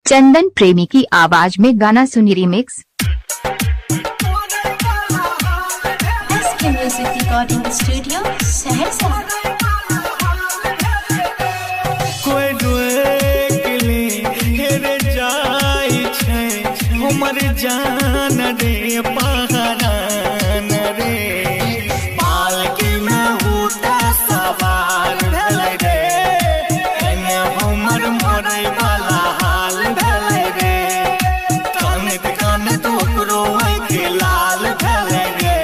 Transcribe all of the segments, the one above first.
चंदन प्रेमी की आवाज में गाना सुनी remix. SK music recording studio Saharsa. कोई रोकले हेरे जाई छै हमर जान रे पहरान रे पालकी में उठा सवार भेल रे एने हमर मरै वाला हाल भेल रे कान ओकरो आँखि लाल भेल रे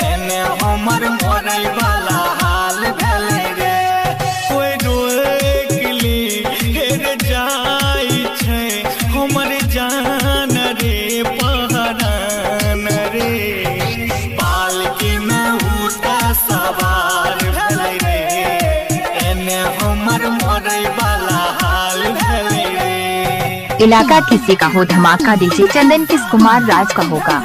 एने हमर मरै वाला हाल भेल रे कोई रोकली हेरे जाई छै हमर जान रे पहरान रे पालकी में उठा सवार भेल रे एने हमर मरै वाला हाल भेल रे। इलाका किसी का हो धमाका डीजे चंदन किस कुमार राज का होगा।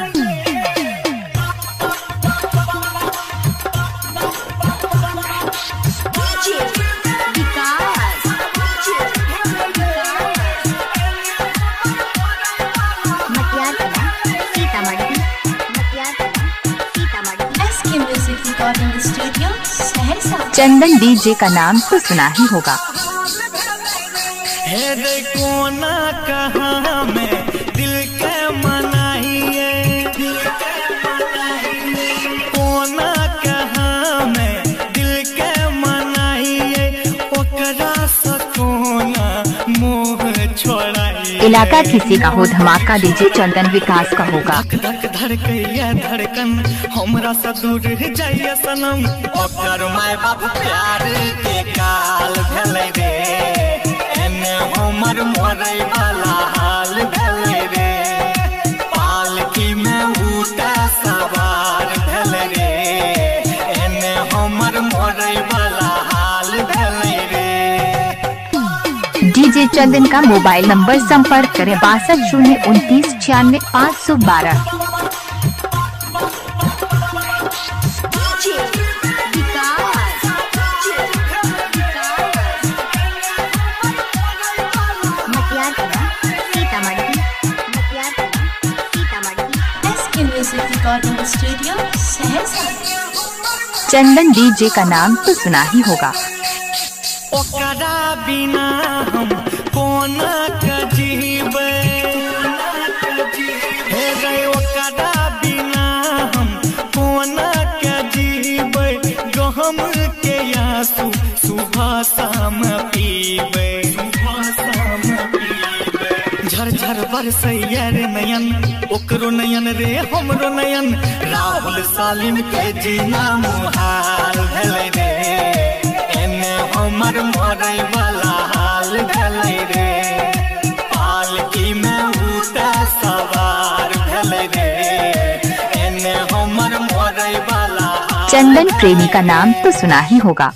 SK music recording studio Saharsa. Chandan DJ का नाम तो सुना ही होगा। हे रे कोना कहाँ में दिल के मनाइए कोना कहाँ में दिल के मनाइए ओकरा सकोना मोह छोड़ाइए। इलाका किसी का हो धमाका डीजे चंदन विकास का होगा। धक धक धड़कैया धड़कन हमरा से दूर जाइए सनम ओकर माय बाप प्यार के काल भेल रे एने हमर मरै वाला हाल भेल रे पालकी में उठा सवार भेल रे एने हमर मरै वाला हाल भेल रे। डीजे चंदन का मोबाइल नंबर संपर्क करें 62 029 96 512। SK music recording studio Saharsa. Chandan DJ का नाम तो सुना ही होगा। ओकरा बिना हम कोना के जीबै हे रे ओकरा बिना हम कोना के जीबै गम के आंसू सुबह शाम पीबै झरझर बरसैया रे नयन ओकरो नयन रे हमरो नयन राहुल सालिम के जीना मुहाल भेल रे एने हमर मरै वाला हाल भेल रे पालकी में उठा सवार भेल रे एने हमर मरै वाला। चंदन प्रेमी का नाम तो सुना ही होगा।